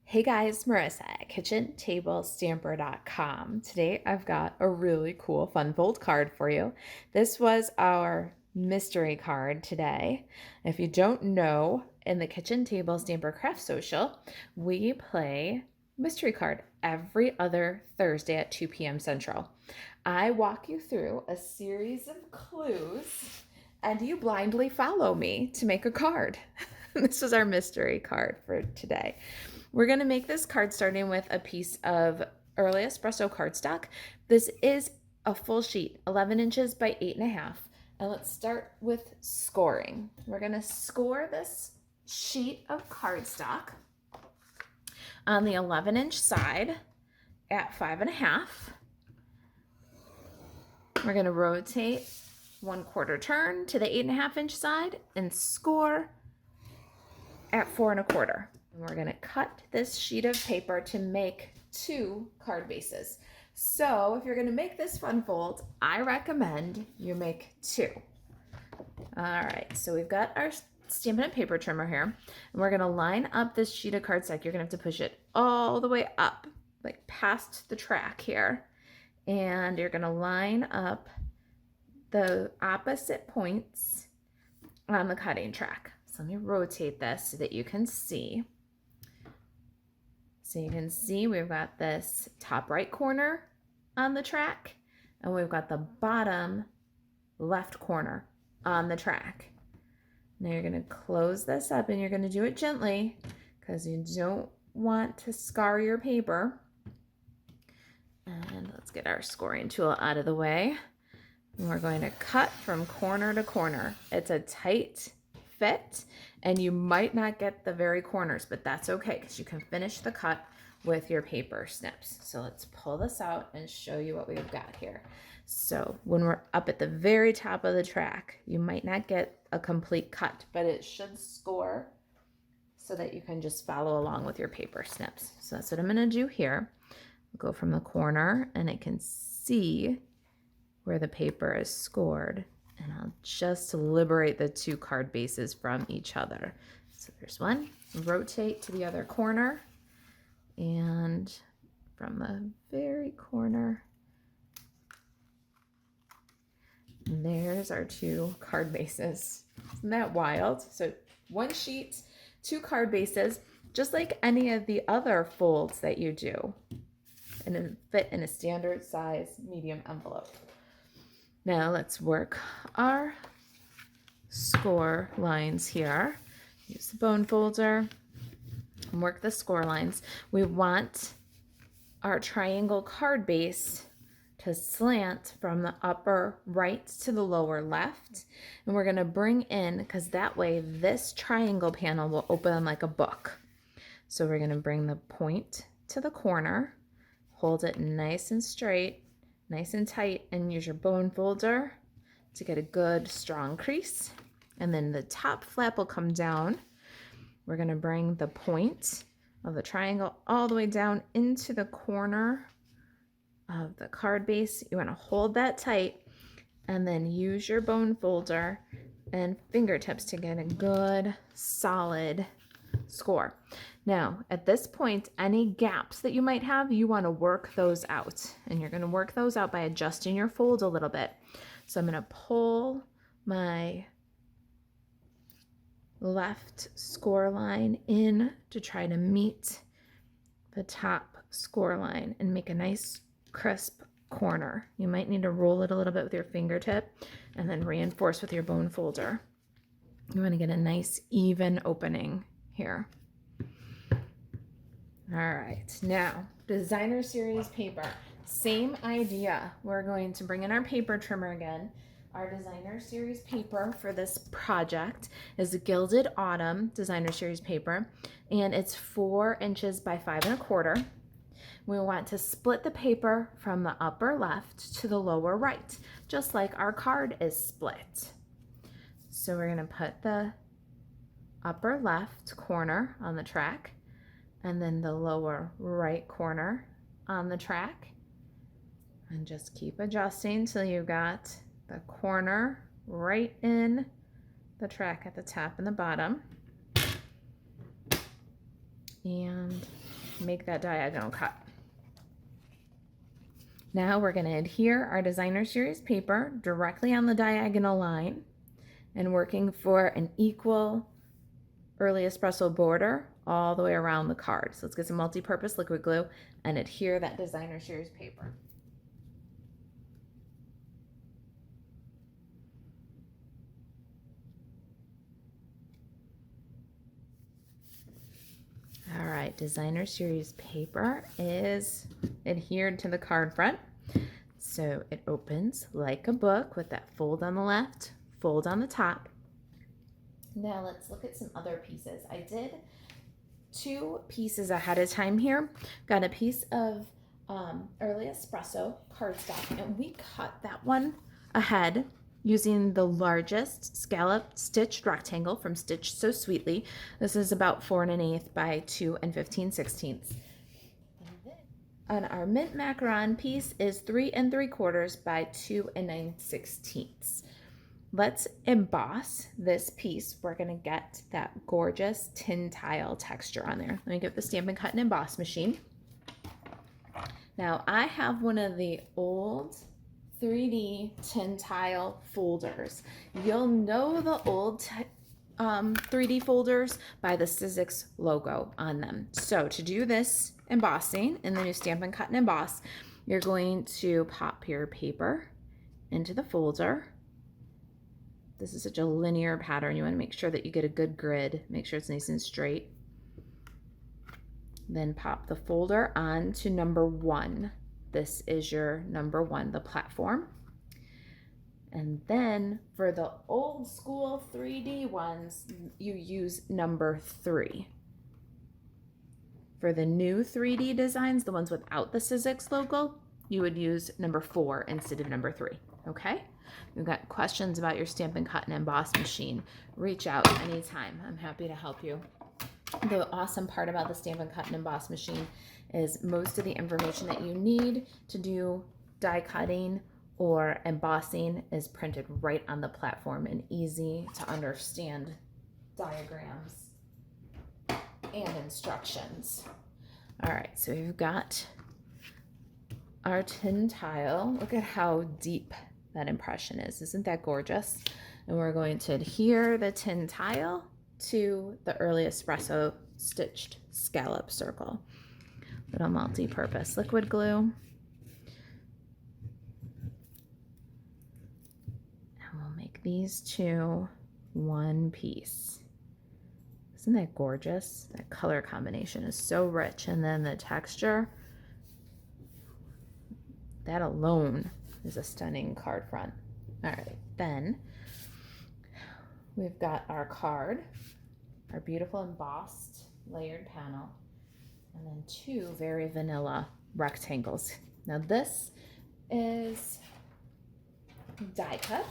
Hey guys, Marissa at kitchentablestamper.com. Today I've got a really cool fun fold card for you. This was our mystery card today. If you don't know, in the Kitchen Table Stamper Craft Social, we play mystery card every other Thursday at 2 p.m. Central. I walk you through a series of clues and you blindly follow me to make a card. This is our mystery card for today. We're going to make this card starting with a piece of early espresso cardstock. This is a full sheet, 11 inches by 8.5. And let's start with scoring. We're going to score this sheet of cardstock on the 11-inch side at 5.5. We're going to rotate 1/4 turn to the 8.5-inch side and score at 4.25. And we're going to cut this sheet of paper to make 2 card bases. So if you're going to make this fun fold, I recommend you make 2. All right, so we've got our Stampin' Up! Paper trimmer here, and we're going to line up this sheet of cardstock. You're going to have to push it all the way up, like past the track here, and you're going to line up the opposite points on the cutting track. So let me rotate this so that you can see. So you can see we've got this top right corner on the track, and we've got the bottom left corner on the track. Now you're going to close this up, and you're going to do it gently because you don't want to scar your paper. And let's get our scoring tool out of the way. And we're going to cut from corner to corner. It's a tight fit, and you might not get the very corners, but that's okay because you can finish the cut with your paper snips. So let's pull this out and show you what we've got here. So when we're up at the very top of the track, you might not get a complete cut, but it should score so that you can just follow along with your paper snips. So that's what I'm going to do here. Go from the corner, and I can see where the paper is scored, and I'll just liberate the 2 card bases from each other. So there's one, rotate to the other corner, and from the very corner, and there's our 2 card bases. Isn't that wild? So 1 sheet, 2 card bases, just like any of the other folds that you do, and it fit in a standard size medium envelope. Now let's work our score lines here. Use the bone folder and work the score lines. We want our triangle card base to slant from the upper right to the lower left. And we're going to bring in, because that way this triangle panel will open like a book. So we're going to bring the point to the corner, hold it nice and straight, nice and tight, and use your bone folder to get a good strong crease. And then the top flap will come down. We're going to bring the point of the triangle all the way down into the corner of the card base. You want to hold that tight and then use your bone folder and fingertips to get a good solid score. Now, at this point, any gaps that you might have, you want to work those out. And you're going to work those out by adjusting your fold a little bit. So I'm going to pull my left score line in to try to meet the top score line and make a nice crisp corner. You might need to roll it a little bit with your fingertip and then reinforce with your bone folder. You want to get a nice even opening here. All right, now designer series paper, same idea. We're going to bring in our paper trimmer again. Our designer series paper for this project is the Gilded Autumn designer series paper, and it's 4 inches by 5.25. We want to split the paper from the upper left to the lower right, just like our card is split. So we're going to put the upper left corner on the track, and then the lower right corner on the track, and just keep adjusting till you got the corner right in the track at the top and the bottom. And make that diagonal cut. Now we're going to adhere our designer series paper directly on the diagonal line and working for an equal early espresso border all the way around the card. So let's get some multi-purpose liquid glue and adhere that designer series paper. All right, designer series paper is adhered to the card front. So it opens like a book with that fold on the left, fold on the top. Now let's look at some other pieces. I did 2 pieces ahead of time here. Got a piece of early espresso cardstock, and we cut that one ahead using the largest scallop stitched rectangle from Stitch So Sweetly. This is about 4 1/8 by 2 15/16. And our mint macaron piece is 3 3/4 by 2 9/16. Let's emboss this piece. We're gonna get that gorgeous tin tile texture on there. Let me get the Stampin' Cut and Emboss machine. Now I have one of the old 3D tin tile folders. You'll know the old 3D folders by the Sizzix logo on them. So to do this embossing in the new Stampin' Cut and Emboss, you're going to pop your paper into the folder. This is such a linear pattern. You want to make sure that you get a good grid. Make sure it's nice and straight. Then pop the folder on to number 1. This is your number 1, the platform. And then for the old school 3D ones, you use number 3. For the new 3D designs, the ones without the Sizzix logo, you would use number 4 instead of number 3, okay? If you've got questions about your Stampin' Cut and Emboss machine, reach out anytime. I'm happy to help you. The awesome part about the Stampin' Cut and Emboss machine is most of the information that you need to do die cutting or embossing is printed right on the platform in easy to understand diagrams and instructions. All right, so we've got our tin tile. Look at how deep that impression is. Isn't that gorgeous? And we're going to adhere the tin tile to the early espresso stitched scallop circle. Little multi-purpose liquid glue. And we'll make these 2 one piece. Isn't that gorgeous? That color combination is so rich. And then the texture, that alone is a stunning card front. All right, then we've got our card, our beautiful embossed layered panel, and then 2 very vanilla rectangles. Now this is die cut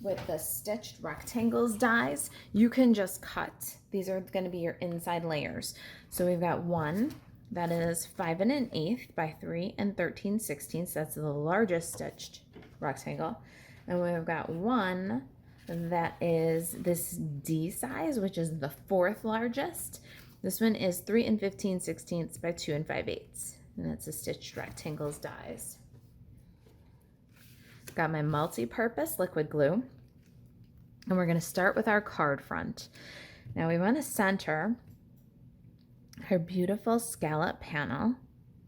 with the stitched rectangles dies. You can just cut. These are going to be your inside layers. So we've got one that is 5 1/8 by 3 13/16. That's the largest stitched rectangle. And we've got one that is this D size, which is the 4th largest. This one is 3 15/16 by 2 5/8. And that's a stitched rectangles dies. Got my multi-purpose liquid glue. And we're going to start with our card front. Now we want to center her beautiful scallop panel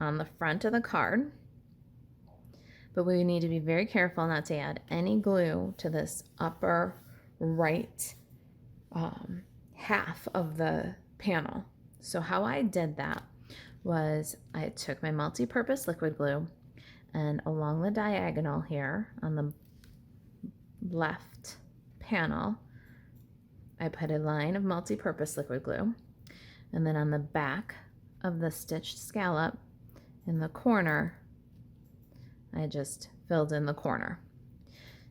on the front of the card. But we need to be very careful not to add any glue to this upper right half of the panel. So how I did that was I took my multi-purpose liquid glue and along the diagonal here on the left panel, I put a line of multi-purpose liquid glue. And then on the back of the stitched scallop in the corner, I just filled in the corner.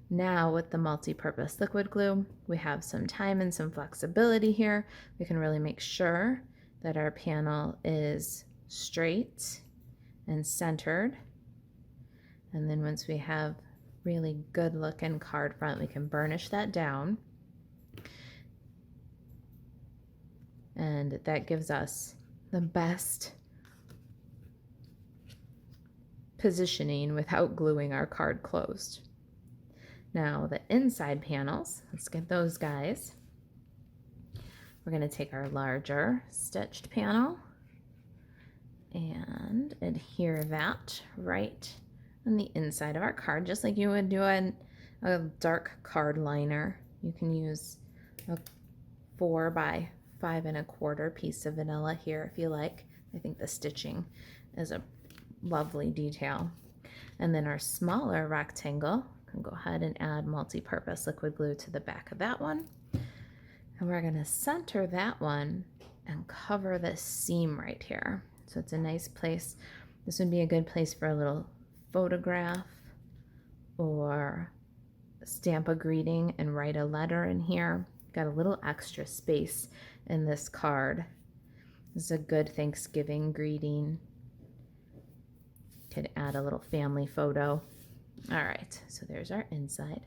Now with the multi-purpose liquid glue, we have some time and some flexibility here. We can really make sure that our panel is straight and centered. And then once we have really good looking card front, we can burnish that down. And that gives us the best positioning without gluing our card closed. Now the inside panels, let's get those guys. We're going to take our larger stitched panel and adhere that right on the inside of our card, just like you would do a dark card liner. You can use a 4 by 5 1/4 piece of vanilla here if you like. I think the stitching is a lovely detail. And then our smaller rectangle, can go ahead and add multi-purpose liquid glue to the back of that one. And we're going to center that one and cover this seam right here. So it's a nice place. This would be a good place for a little photograph or stamp a greeting and write a letter in here. Got a little extra space in this card. This is a good Thanksgiving greeting. Could add a little family photo. All right, so there's our inside.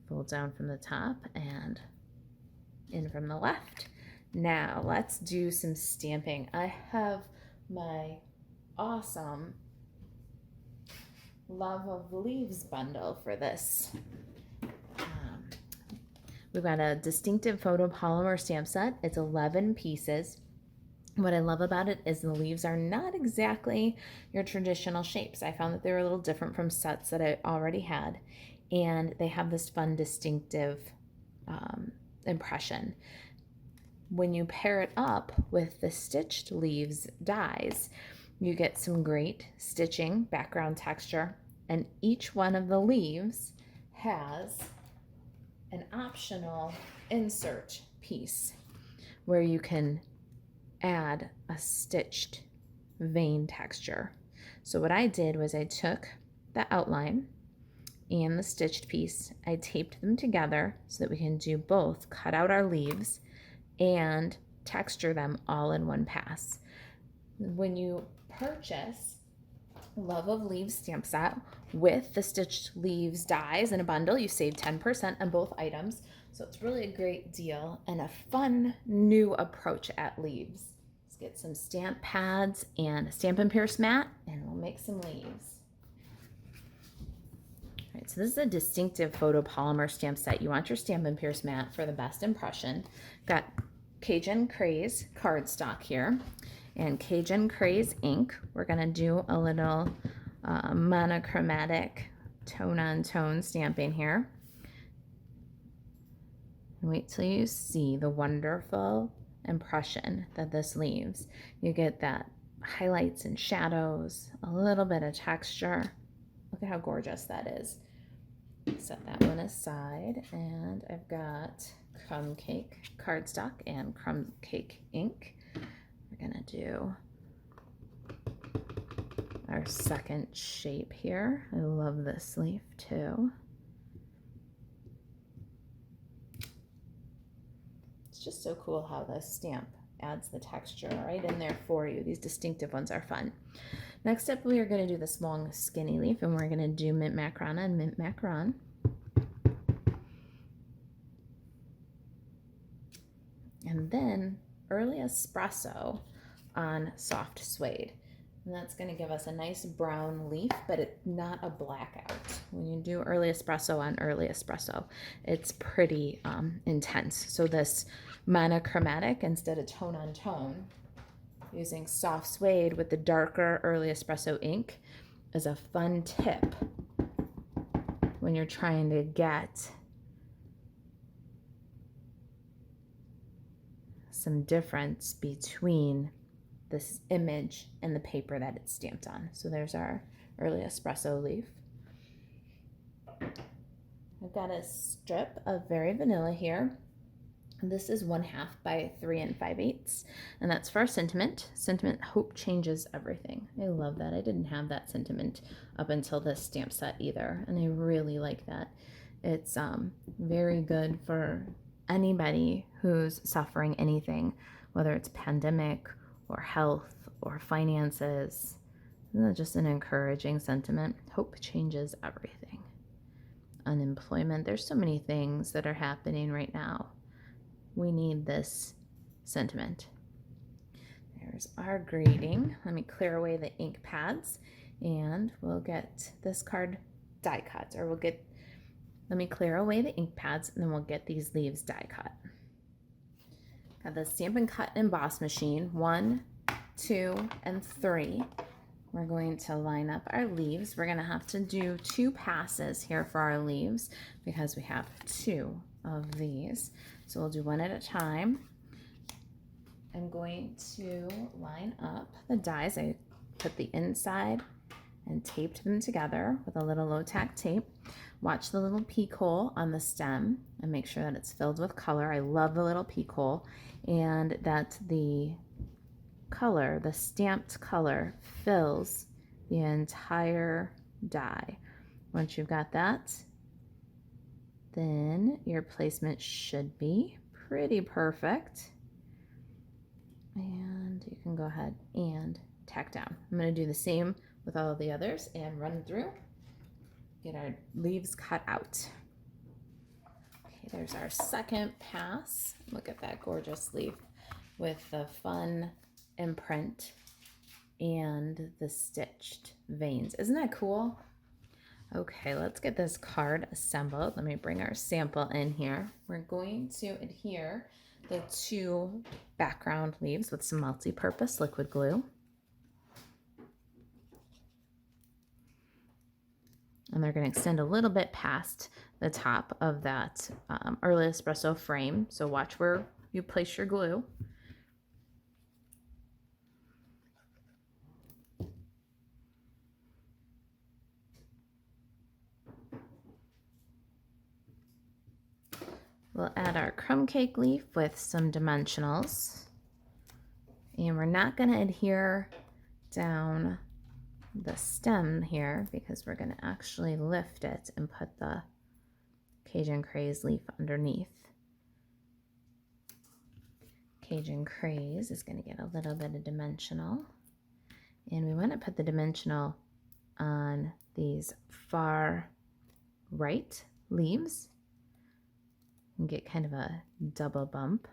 Fold down from the top and in from the left. Now let's do some stamping. I have my awesome Love of Leaves bundle for this. We've got a distinctive photopolymer stamp set. It's 11 pieces. What I love about it is the leaves are not exactly your traditional shapes. I found that they were a little different from sets that I already had, and they have this fun, distinctive impression. When you pair it up with the stitched leaves dies, you get some great stitching, background texture, and each one of the leaves has an optional insert piece where you can add a stitched vein texture. So what I did was I took the outline and the stitched piece, I taped them together so that we can do both, cut out our leaves and texture them all in one pass. When you purchase Love of Leaves stamp set with the stitched leaves dies in a bundle, you save 10% on both items. So it's really a great deal and a fun new approach at leaves. Let's get some stamp pads and a Stampin' Pierce mat and we'll make some leaves. All right, so this is a distinctive photopolymer stamp set. You want your Stampin' Pierce mat for the best impression. Got Cajun Craze cardstock here and Cajun Craze ink. We're gonna do a little monochromatic tone-on-tone stamping here. Wait till you see the wonderful impression that this leaves. You get that highlights and shadows, a little bit of texture. Look at how gorgeous that is. Set that one aside, and I've got Crumb Cake cardstock and Crumb Cake ink. We're gonna do our second shape here. I love this leaf too. It's just so cool how the stamp adds the texture right in there for you. These distinctive ones are fun. Next up, we are going to do this long skinny leaf, and we're going to do mint macaron and mint macaron. And then early espresso on soft suede. And that's going to give us a nice brown leaf, but it's not a blackout. When you do early espresso on early espresso, it's pretty intense. So this monochromatic instead of tone on tone, using soft suede with the darker early espresso ink is a fun tip when you're trying to get some difference between this image and the paper that it's stamped on. So there's our early espresso leaf. I've got a strip of Very Vanilla here. This is 1/2 by 3 5/8, and that's for our sentiment. Sentiment, hope changes everything. I love that. I didn't have that sentiment up until this stamp set either, and I really like that. It's very good for anybody who's suffering anything, whether it's pandemic or health or finances. Isn't that just an encouraging sentiment? Hope changes everything. Unemployment, there's so many things that are happening right now. We need this sentiment. There's our greeting. Let me clear away the ink pads. And we'll get this card die cut, or let me clear away the ink pads and then we'll get these leaves die cut. Got the Stampin' Cut and Emboss machine, 1, 2, and 3. We're going to line up our leaves. We're gonna have to do 2 passes here for our leaves because we have 2 of these. So we'll do one at a time. I'm going to line up the dies. I put the inside and taped them together with a little low tack tape. Watch the little peek hole on the stem and make sure that it's filled with color. I love the little peek hole, and that the color, the stamped color, fills the entire die. Once you've got that, then your placement should be pretty perfect. And you can go ahead and tack down. I'm going to do the same with all of the others and run through, get our leaves cut out. Okay, there's our second pass. Look at that gorgeous leaf with the fun imprint and the stitched veins. Isn't that cool? Okay, let's get this card assembled. Let me bring our sample in here. We're going to adhere the 2 background leaves with some multi-purpose liquid glue. And they're going to extend a little bit past the top of that early espresso frame. So watch where you place your glue. We'll add our crumb cake leaf with some dimensionals. And we're not going to adhere down the stem here because we're going to actually lift it and put the Cajun Craze leaf underneath. Cajun Craze is going to get a little bit of dimensional, and we want to put the dimensional on these far right leaves and get kind of a double bump,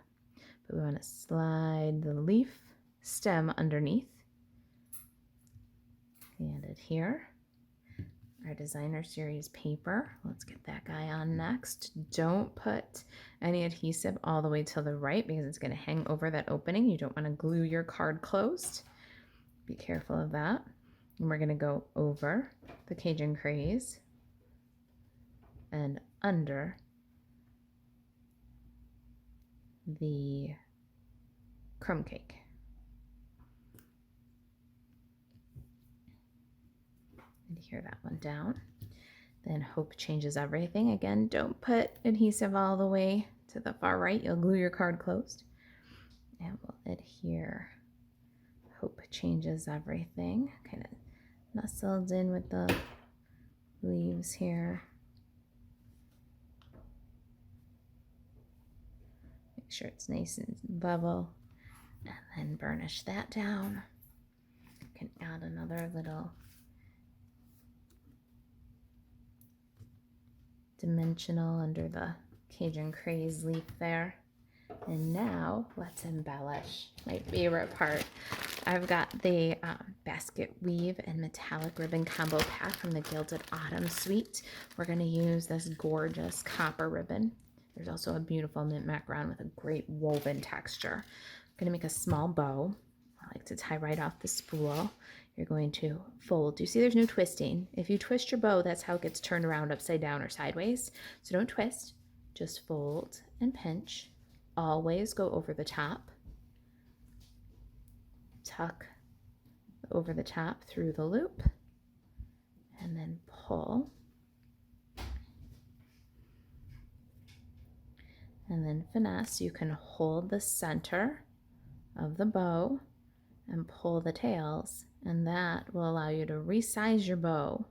but we want to slide the leaf stem underneath and adhere. Our designer series paper, let's get that guy on next. Don't put any adhesive all the way to the right because it's going to hang over that opening. You don't want to glue your card closed. Be careful of that. And we're going to go over the Cajun Craze and under the crumb cake. Adhere that one down. Then Hope Changes Everything. Again, don't put adhesive all the way to the far right. You'll glue your card closed. And we'll adhere Hope Changes Everything. Kind of nestled in with the leaves here. Make sure it's nice and level. And then burnish that down. You can add another little dimensional under the Cajun Craze leaf there. And now let's embellish. My favorite part. I've got the basket weave and metallic ribbon combo pack from the Gilded Autumn suite. We're going to use this gorgeous copper ribbon. There's also a beautiful mint macaron with a great woven texture. I'm going to make a small bow. I like to tie right off the spool. You're going to fold. You see there's no twisting. If you twist your bow, that's how it gets turned around upside down or sideways. So don't twist, just fold and pinch. Always go over the top. Tuck over the top through the loop and then pull. And then finesse. You can hold the center of the bow and pull the tails, and that will allow you to resize your bow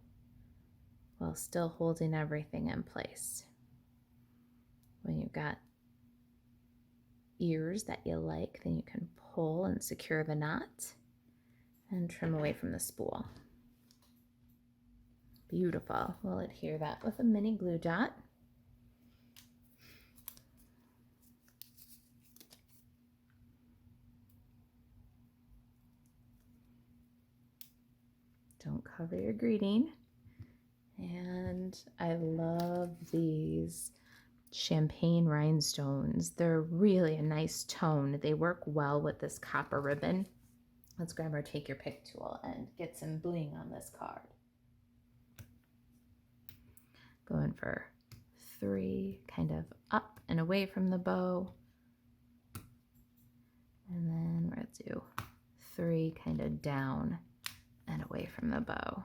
while still holding everything in place. When you've got ears that you like, then you can pull and secure the knot and trim away from the spool. Beautiful. We'll adhere that with a mini glue dot. Don't cover your greeting. And I love these champagne rhinestones. They're really a nice tone. They work well with this copper ribbon. Let's grab our take your pick tool and get some bling on this card. Going for 3 kind of up and away from the bow. And then we're going to do 3 kind of down and away from the bow.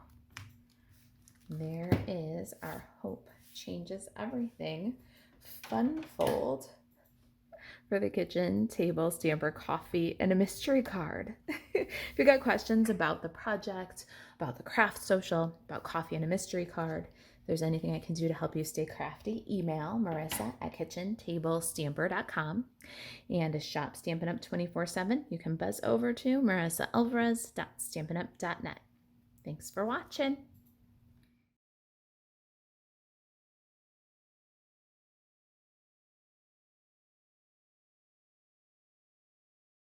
There is our Hope Changes Everything fun fold for the kitchen table stamper coffee and a mystery card. If you got questions about the project, about the craft social, about coffee and a mystery card, if there's anything I can do to help you stay crafty, email marissa@kitchentablestamper.com. And to shop Stampin' Up 24/7, you can buzz over to marisaalvarez.stampinup.net. Thanks for watching.